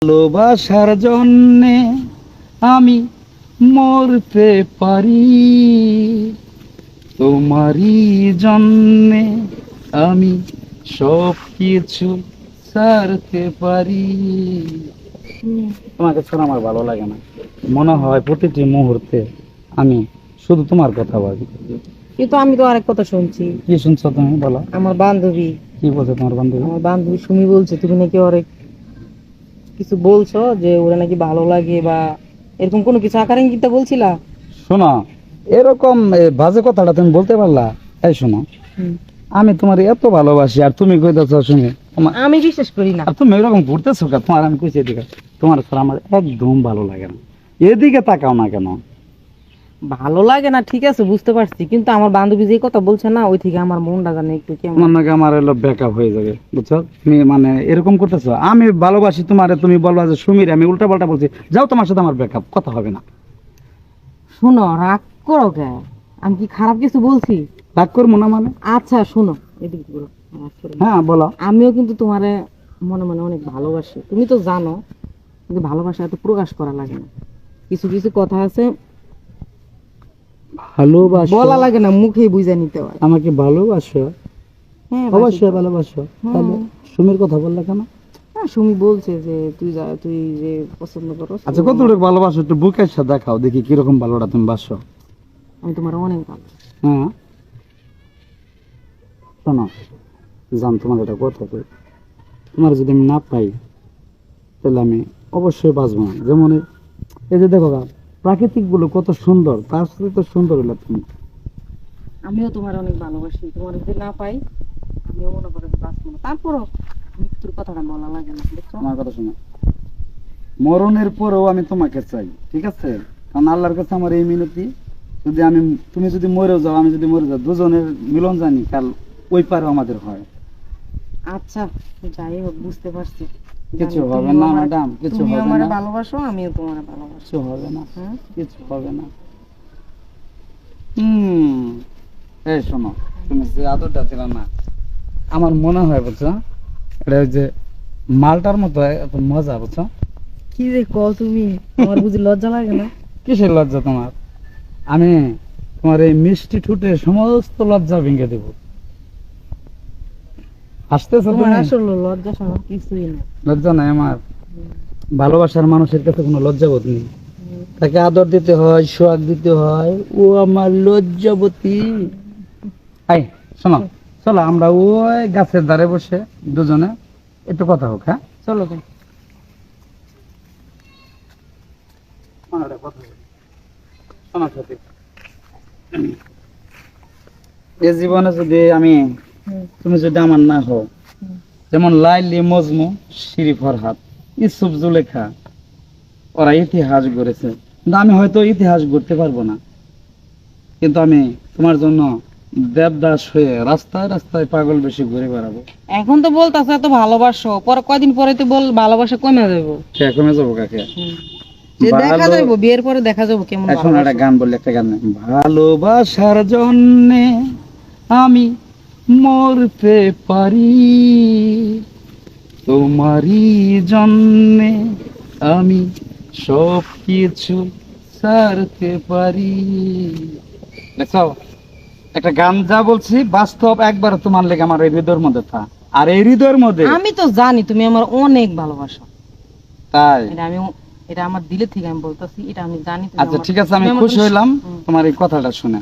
ভালোবাসার জন্যে আমি মরতে পারি, তোমারই জন্যে আমি সব কিছু ছাড়তে পারি। তোমাকে ছাড়া আমার ভালো লাগে না, মনে হয় প্রতিটি মুহূর্তে আমি শুধু তোমার কথা ভাবি। কিন্তু আমি তো আরেক কথা শুনছি। কি শুনছো তুমি, বলো। আমার বান্ধবী কি বলছো তোমার বান্ধবী? আমার বান্ধবী সুমি বলছে তুমি নাকি অনেক কিছু বলছো, যে ওরা নাকি ভালো লাগে বা এরকম কোনো কিছু আকার ইঙ্গিতে বলছিলা। শোনো, এরকম বাজে কথাটা তুমি বলতে পারলা? এই শোনো, আমি তোমার এত ভালোবাসি আর তুমি কইতেছো শুনে আমি বিশ্বাস করি না। আর তুমি এরকম ঘুরতেছো কেন? তোমার আমি কইছি এদিকে, তোমার স্যার আমার একদম ভালো লাগে না, এদিকে তাকাও না কেন? ভালো লাগে না ঠিক আছে, বুঝতে পারছি, কিন্তু আমার বান্ধবী যে কথা বলছে না, ওই থেকে আমার মনটা জানে একটু কেমন। তোমার নাকি আমার এলো ব্যাকআপ হয়ে যাবে, বুঝছো? তুমি মানে এরকম করতেছো। আমি ভালোবাসি তোমারে, তুমি বলবা যে সুমির আমি উল্টা পাল্টা বলছি, যাও তোমার সাথে আমার ব্যাকআপ, কথা হবে না। শোনো, রাগ করো কেন? আমি কি খারাপ কিছু বলছি? রাগ করবো না মানে? আচ্ছা শোনো, এদিকে বলো। রাগ করো না। হ্যাঁ বলো। আমিও কিন্তু তোমারে মনে মনে অনেক ভালোবাসি, তুমি তো জানো, কিন্তু ভালোবাসা এত প্রকাশ করা লাগে না। কিছু কিছু কথা আছে ভালোবাসো? বলা লাগে না, মুখে বুঝে নিতে হয়। আমাকে ভালোবাসো? হ্যাঁ অবশ্যই ভালোবাসো। তাহলে সুমির কথা বললে কেন? হ্যাঁ, সুমি বলছে যে তুই যে পছন্দ করো। আচ্ছা, কতটুকু ভালোবাসো একটু বুকের সাথে দেখাও দেখি, কিরকম ভালোটা তুমি বাসো। আমি তোমার অনেক ভালো। হ্যাঁ শোনো জান, তোমার এটা কথা কই, তোমার যদি আমি না পাই তাহলে আমি অবশ্যই বাঁচবো না। যেমন এই যে দেখো প্রাকৃতিক গুলো কত সুন্দর, তার সাথে তো সুন্দর হলো তুমি। আমিও তোমার অনেক ভালোবাসি, তোমার যদি না পাই আমিও মনে করি যে বাঁচবো না। তারপরও মৃত্যুর কথাটা বলা লাগে না, বুঝছো? আমার কথা শোনো, মরণের পরেও আমি তোমাকে চাই, ঠিক আছে? কারণ আল্লাহর কাছে আমার এই মিনতি, যদি আমি, তুমি যদি মরেও যাও আমি যদি মরে যাও, দুজনের মিলন জানি কাল ওই পারেও আমাদের হয়। আচ্ছা যাই হোক, বুঝতে পারছি। কিছু জানি হবে তুমিও না আমারে- ম্যাডাম, কিছু তুমিও হবে আমারে না, ভালোবাসো, আমিও তোমারে ভালোবাসি। কিছু হবে না, হুম? কিছু হবে না। এই শোনো, তুমি যে আদরটা দিলা না, আমার মনে হয় বুঝছো, এটা ওই যে মালটার মতো এত মজা, বুঝছো? কি যে কও তুমি, আমার বুঝি লজ্জা লাগে না? কিসের লজ্জা তোমার? আমি তোমার এই মিষ্টি ঠুটে সমস্ত লজ্জা ভেঙে দেব। হাসতেছো তোমার তুমি? আসলে লজ্জা শোনা কিছুই না। লজ্জা নাই আমার? ভালোবাসার মানুষের কাছে কোনো লজ্জাবোধ নেই, তাকে আদর দিতে হয়, সোহাগ দিতে হয়। ও আমার লজ্জাবতী। আই শোনো, চলো আমরা ওই গাছের ধারে বসে দুজনে একটু কথা হোক। হ্যাঁ চলো যাই। এই জীবনে যদি আমি, তুমি যদি আমার না হও, যেমন লাইলি মজনু, শিরি ফরহাদ, ইউসুফ জুলেখা, ওরা ইতিহাস গড়েছে, কিন্তু আমি হয়তো ইতিহাস গড়তে পারবো না, কিন্তু আমি তোমার জন্য দেবদাস হয়ে রাস্তায় রাস্তায় পাগল বেশি ঘুরে বেড়াবো। এখন তো বলতাছো এত ভালোবাসো, পরে কয়দিন পরে তো বল ভালোবাসা কমে যাবো। সে কমে যাবো কাকে? যে দেখা ভালো- যাবো, বিয়ের পরে দেখা যাবো কেমন এখন একটা ভালোবাসো। গান বললে, একটা গান, ভালোবাসার জন্যে আমি মরতে পারি, তোমারই জন্যে আমি সব কিছু ছাড়তে পারি। দেখছো, একটা গান যা বলছি বাস্তব, একবার তোমার লেগে আমার এই হৃদয়ের মধ্যে থা, আর এই হৃদয়ের মধ্যে আমি তো জানি তুমি আমার অনেক ভালোবাসো, তাই। এটা আমার দিলে থেকে আমি বলতেছি, এটা আমি জানি তুমি আচ্ছা আমার- ঠিক আছে, আমি তুমি আমার খুশি কোনো- হইলাম হুম। তোমার এই কথাটা শুনে।